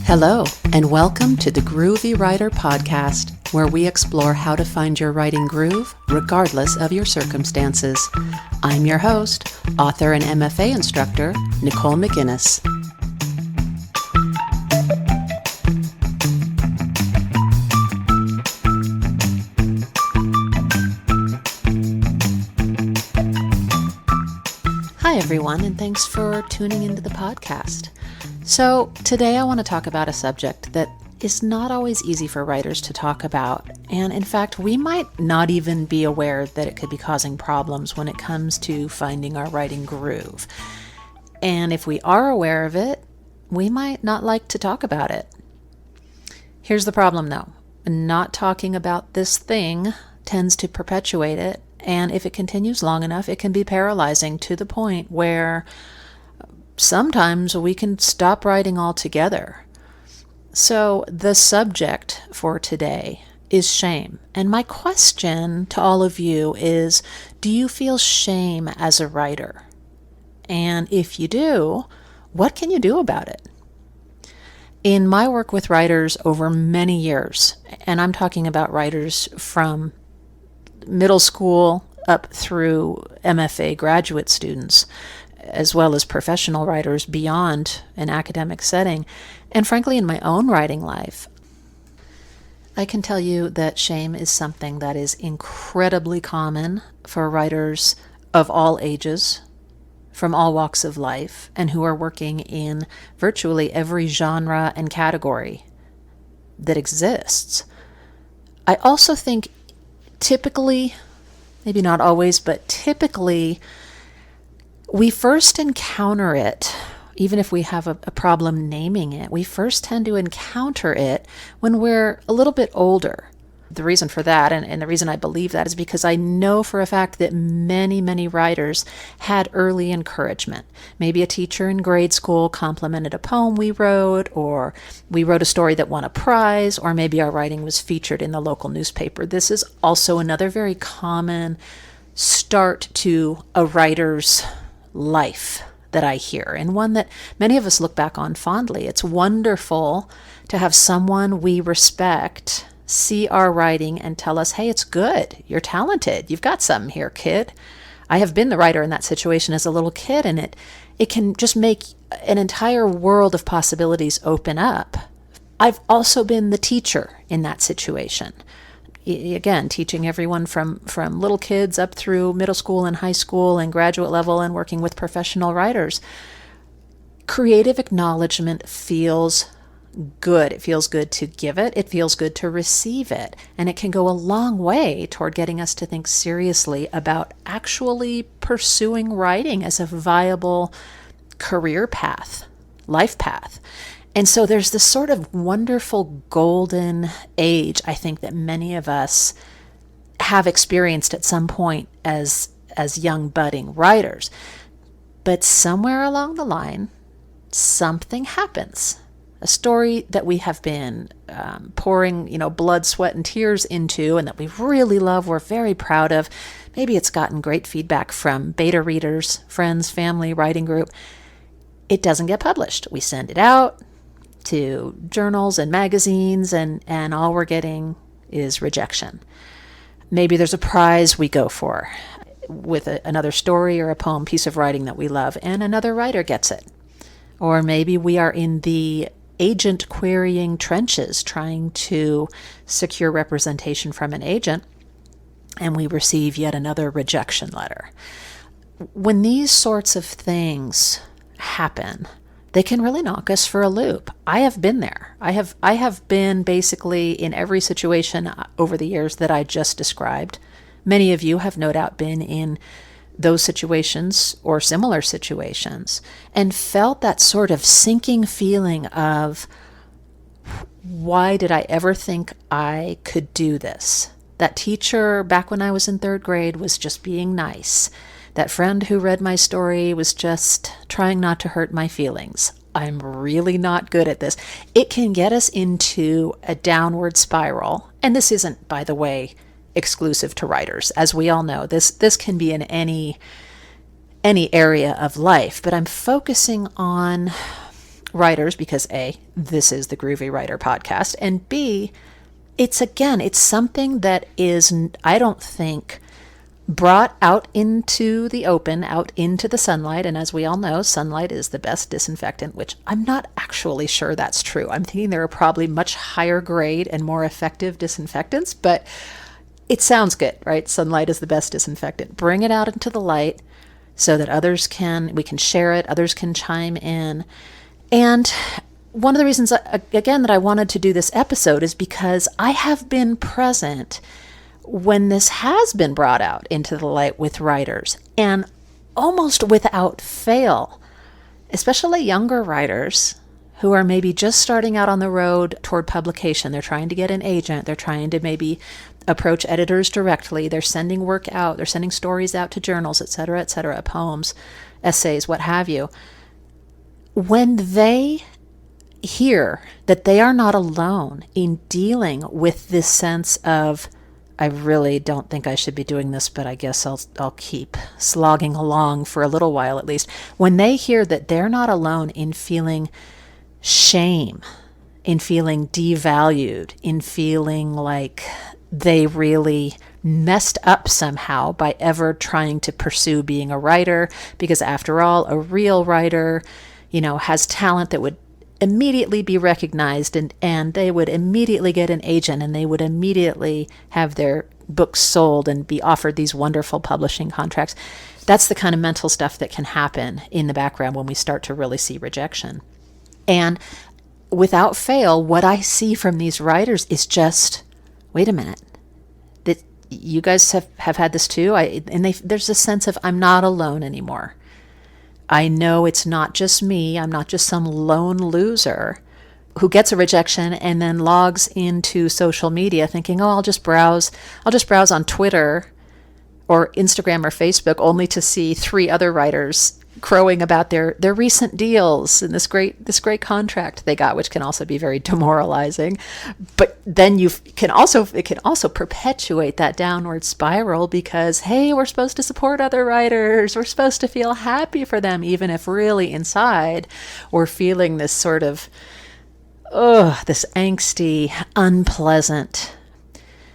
Hello, and welcome to the Groovy Writer Podcast, where we explore how to find your writing groove regardless of your circumstances. I'm your host, author and MFA instructor, Nicole McInnes. Hi, everyone, and thanks for tuning into the podcast. So today I want to talk about a subject that is not always easy for writers to talk about. And in fact, we might not even be aware that it could be causing problems when it comes to finding our writing groove. And if we are aware of it, we might not like to talk about it. Here's the problem though. Not talking about this thing tends to perpetuate it. And if it continues long enough, it can be paralyzing to the point where sometimes we can stop writing altogether. So the subject for today is shame. And my question to all of you is, do you feel shame as a writer? And if you do, what can you do about it? In my work with writers over many years, and I'm talking about writers from middle school up through MFA graduate students, as well as professional writers beyond an academic setting, and frankly in my own writing life, I can tell you that shame is something that is incredibly common for writers of all ages, from all walks of life, and who are working in virtually every genre and category that exists. I also think typically, maybe not always, but typically, we first encounter it, even if we have a problem naming it, we first tend to encounter it when we're a little bit older. The reason for that, and the reason I believe that, is because I know for a fact that many writers had early encouragement. Maybe a teacher in grade school complimented a poem we wrote, or we wrote a story that won a prize, or maybe our writing was featured in the local newspaper. This is also another very common start to a writer's life that I hear, and one that many of us look back on fondly. It's wonderful to have someone we respect see our writing and tell us, hey, it's good, you're talented, you've got something here, kid. I have been the writer in that situation as a little kid, and it can just make an entire world of possibilities open up. I've also been the teacher in that situation. Again, teaching everyone from little kids up through middle school and high school and graduate level, and working with professional writers. Creative acknowledgement feels good. It feels good to give it. It feels good to receive it. And it can go a long way toward getting us to think seriously about actually pursuing writing as a viable career path, life path. And so there's this sort of wonderful golden age, I think, that many of us have experienced at some point as young budding writers. But somewhere along the line, something happens. A story that we have been pouring, blood, sweat, and tears into, and that we really love, we're very proud of. Maybe it's gotten great feedback from beta readers, friends, family, writing group. It doesn't get published. We send it out to journals and magazines, and all we're getting is rejection. Maybe there's a prize we go for with another story or a poem, piece of writing that we love, and another writer gets it. Or maybe we are in the agent querying trenches trying to secure representation from an agent, and we receive yet another rejection letter. When these sorts of things happen, they can really knock us for a loop. I have been there. I have been basically in every situation over the years that I just described. Many of you have no doubt been in those situations or similar situations and felt that sort of sinking feeling of, why did I ever think I could do this? That teacher back when I was in third grade was just being nice. That friend who read my story was just trying not to hurt my feelings. I'm really not good at this. It can get us into a downward spiral. And this isn't, by the way, exclusive to writers. As we all know, this can be in any area of life. But I'm focusing on writers because A, this is the Groovy Writer podcast, and B, it's something that is, I don't think, brought out into the open, out into the sunlight. And as we all know, sunlight is the best disinfectant, which I'm not actually sure that's true. I'm thinking there are probably much higher grade and more effective disinfectants, but it sounds good, right? Sunlight is the best disinfectant. Bring it out into the light so that we can share it, others can chime in. And one of the reasons, again, that I wanted to do this episode is because I have been present when this has been brought out into the light with writers, and almost without fail, especially younger writers who are maybe just starting out on the road toward publication. They're trying to get an agent. They're trying to maybe approach editors directly. They're sending work out. They're sending stories out to journals, et cetera, poems, essays, what have you. When they hear that they are not alone in dealing with this sense of, I really don't think I should be doing this, but I guess I'll keep slogging along for a little while at least. When they hear that they're not alone in feeling shame, in feeling devalued, in feeling like they really messed up somehow by ever trying to pursue being a writer, because after all, a real writer, has talent that would immediately be recognized, and they would immediately get an agent, and they would immediately have their books sold and be offered these wonderful publishing contracts. That's the kind of mental stuff that can happen in the background when we start to really see rejection. And without fail, what I see from these writers is just, wait a minute, that you guys have had this too? There's a sense of, I'm not alone anymore. I know it's not just me. I'm not just some lone loser who gets a rejection and then logs into social media thinking, oh, I'll just browse on Twitter or Instagram or Facebook only to see 3 other writers crowing about their recent deals and this great contract they got, which can also be very demoralizing. But then it can also perpetuate that downward spiral because, hey, we're supposed to support other writers. We're supposed to feel happy for them, even if really inside we're feeling this sort of, this angsty, unpleasant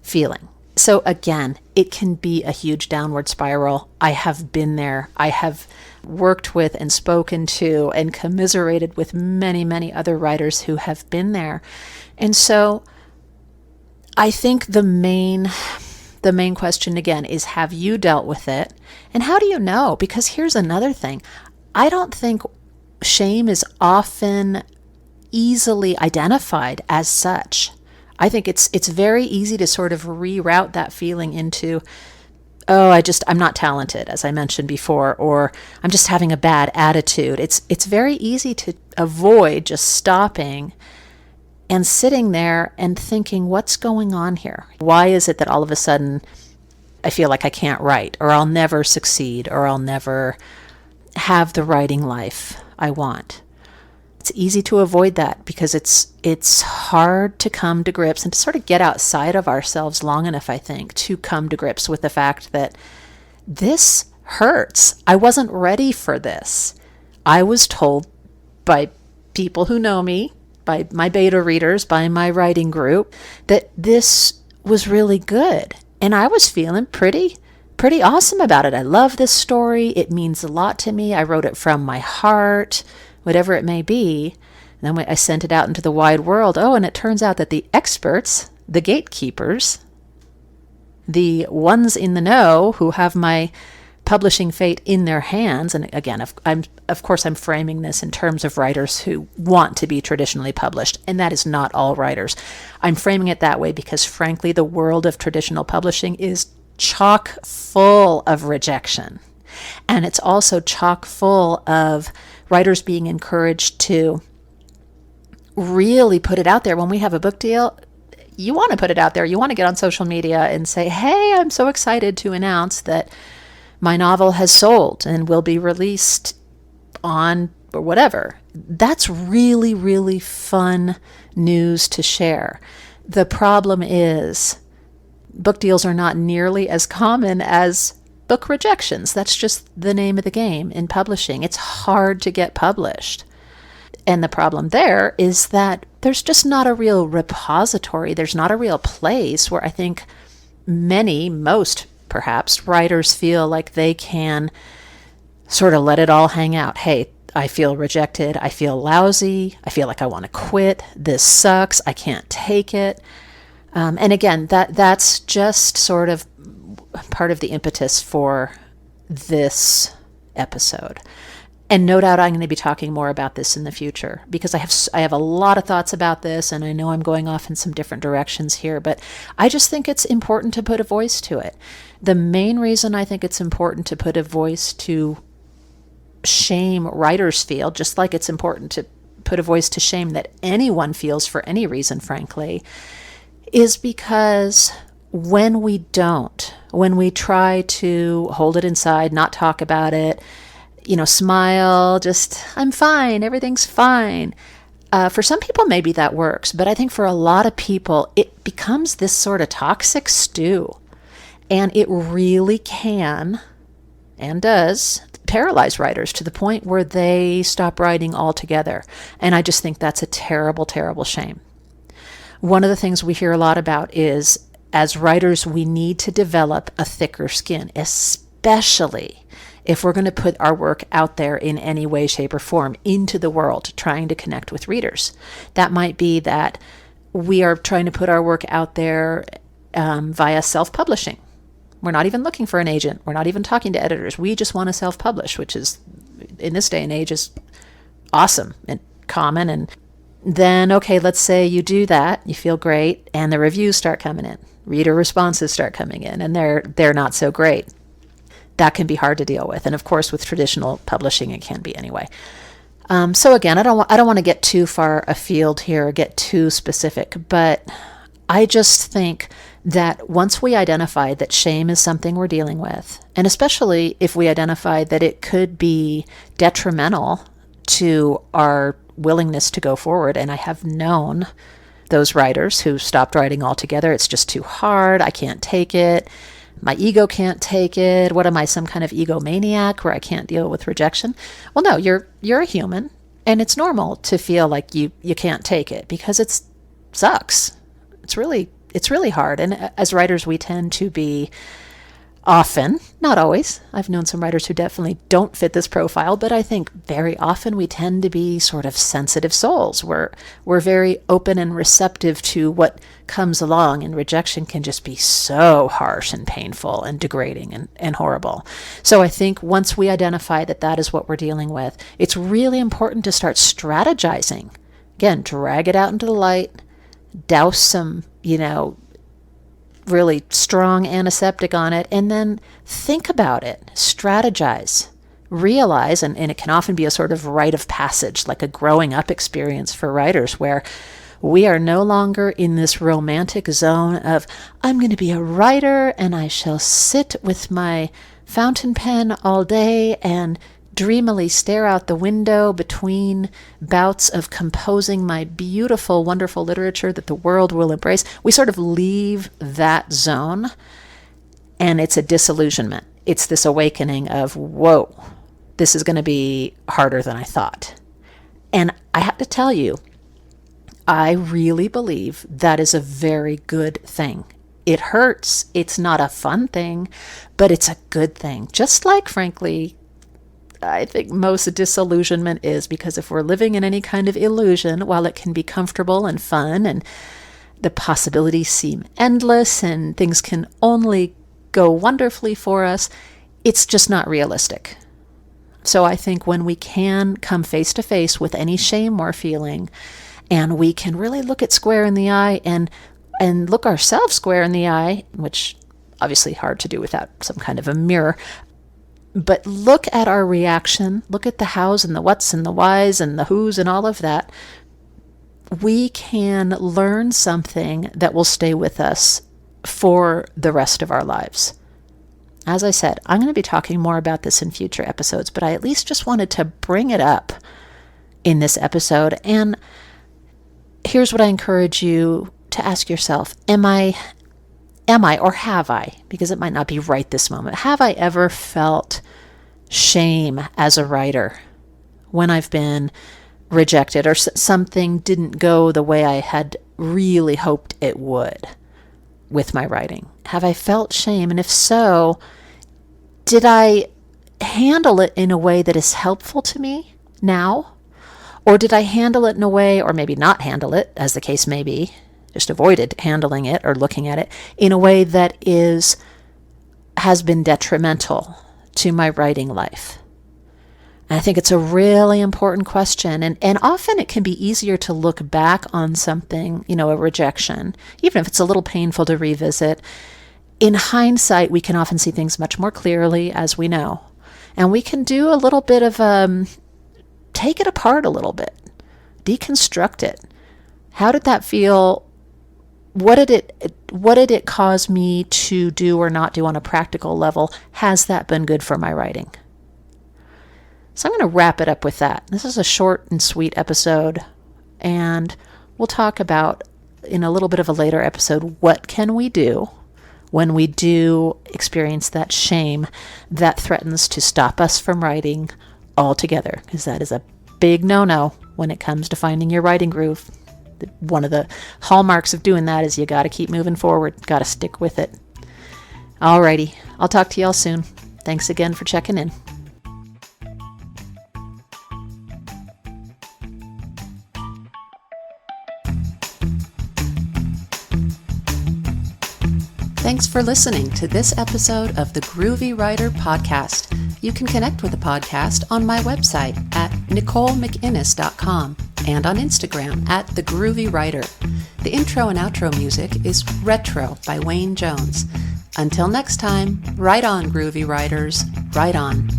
feeling. So again, it can be a huge downward spiral. I have been there. I have worked with and spoken to and commiserated with many, many other writers who have been there. And so I think the main question again is, have you dealt with it? And how do you know? Because here's another thing. I don't think shame is often easily identified as such. I think it's very easy to sort of reroute that feeling into, I'm not talented, as I mentioned before, or I'm just having a bad attitude. It's very easy to avoid just stopping and sitting there and thinking, what's going on here? Why is it that all of a sudden I feel like I can't write, or I'll never succeed, or I'll never have the writing life I want? It's easy to avoid that because it's hard to come to grips and to sort of get outside of ourselves long enough, I think, to come to grips with the fact that this hurts. I wasn't ready for this. I was told by people who know me, by my beta readers, by my writing group, that this was really good. And I was feeling pretty awesome about it. I love this story. It means a lot to me. I wrote it from my heart, whatever it may be. And then I sent it out into the wide world. And it turns out that the experts, the gatekeepers, the ones in the know who have my publishing fate in their hands, and again, of course I'm framing this in terms of writers who want to be traditionally published, and that is not all writers. I'm framing it that way because, frankly, the world of traditional publishing is chock full of rejection. And it's also chock full of writers being encouraged to really put it out there. When we have a book deal, you want to put it out there. You want to get on social media and say, hey, I'm so excited to announce that my novel has sold and will be released on or whatever. That's really, really fun news to share. The problem is book deals are not nearly as common as book rejections. That's just the name of the game in publishing. It's hard to get published. And the problem there is that there's just not a real repository. There's not a real place where I think most perhaps, writers feel like they can sort of let it all hang out. Hey, I feel rejected. I feel lousy. I feel like I want to quit. This sucks. I can't take it. And again, that's just sort of part of the impetus for this episode. And no doubt I'm going to be talking more about this in the future because I have a lot of thoughts about this, and I know I'm going off in some different directions here, but I just think it's important to put a voice to it. The main reason I think it's important to put a voice to shame writers feel, just like it's important to put a voice to shame that anyone feels for any reason, frankly, is because when we try to hold it inside, not talk about it, smile, just, I'm fine, everything's fine. For some people, maybe that works, but I think for a lot of people, it becomes this sort of toxic stew. And it really can, and does, paralyze writers to the point where they stop writing altogether. And I just think that's a terrible, terrible shame. One of the things we hear a lot about is, as writers, we need to develop a thicker skin, especially if we're going to put our work out there in any way, shape, or form into the world, trying to connect with readers. That might be that we are trying to put our work out there via self-publishing. We're not even looking for an agent. We're not even talking to editors. We just want to self-publish, which is, in this day and age, is awesome and common. And then, okay, let's say you do that, you feel great, and the reviews start coming in. Reader responses start coming in, and they're not so great. That can be hard to deal with. And of course, with traditional publishing, it can be anyway. So again, I don't want to get too far afield here or get too specific, but I just think that once we identify that shame is something we're dealing with, and especially if we identify that it could be detrimental to our willingness to go forward, and I have known those writers who stopped writing altogether. It's just too hard. I can't take it. My ego can't take it. What am I, some kind of egomaniac where I can't deal with rejection? Well, no, you're a human, and it's normal to feel like you can't take it because it sucks. It's really hard. And as writers, we tend to be often, not always, I've known some writers who definitely don't fit this profile, but I think very often we tend to be sort of sensitive souls. We're very open and receptive to what comes along, and rejection can just be so harsh and painful and degrading and horrible. So I think once we identify that that is what we're dealing with, it's really important to start strategizing. Again, drag it out into the light, douse some, really strong antiseptic on it, and then think about it, strategize, realize, and it can often be a sort of rite of passage, like a growing up experience for writers, where we are no longer in this romantic zone of, I'm going to be a writer and I shall sit with my fountain pen all day and dreamily stare out the window between bouts of composing my beautiful, wonderful literature that the world will embrace. We sort of leave that zone, and it's a disillusionment. It's this awakening of, whoa, this is going to be harder than I thought. And I have to tell you, I really believe that is a very good thing. It hurts. It's not a fun thing, but it's a good thing. Just like, frankly, I think most disillusionment is, because if we're living in any kind of illusion, while it can be comfortable and fun and the possibilities seem endless and things can only go wonderfully for us, it's just not realistic. So I think when we can come face to face with any shame we're feeling, and we can really look it square in the eye and look ourselves square in the eye, which obviously hard to do without some kind of a mirror, but look at our reaction, look at the hows and the whats and the whys and the whos and all of that, we can learn something that will stay with us for the rest of our lives. As I said, I'm going to be talking more about this in future episodes, but I at least just wanted to bring it up in this episode. And here's what I encourage you to ask yourself. Am I, or have I, because it might not be right this moment, have I ever felt shame as a writer when I've been rejected or something didn't go the way I had really hoped it would with my writing? Have I felt shame? And if so, did I handle it in a way that is helpful to me now? Or did I handle it in a way, or maybe not handle it, as the case may be, just avoided handling it or looking at it in a way that has been detrimental to my writing life? And I think it's a really important question. And often it can be easier to look back on something, a rejection, even if it's a little painful to revisit. In hindsight, we can often see things much more clearly, as we know. And we can do a little bit of take it apart a little bit, deconstruct it. How did that feel? What did it cause me to do or not do on a practical level? Has that been good for my writing? So I'm going to wrap it up with that. This is a short and sweet episode, and we'll talk about in a little bit of a later episode, what can we do when we do experience that shame that threatens to stop us from writing altogether, because that is a big no-no when it comes to finding your writing groove. One of the hallmarks of doing that is you got to keep moving forward, got to stick with it. Alrighty, I'll talk to y'all soon. Thanks again for checking in. Thanks for listening to this episode of the Groovy Writer Podcast. You can connect with the podcast on my website at NicoleMcInnes.com and on Instagram at The Groovy Writer. The intro and outro music is Retro by Wayne Jones. Until next time, write on, Groovy Writers, write on.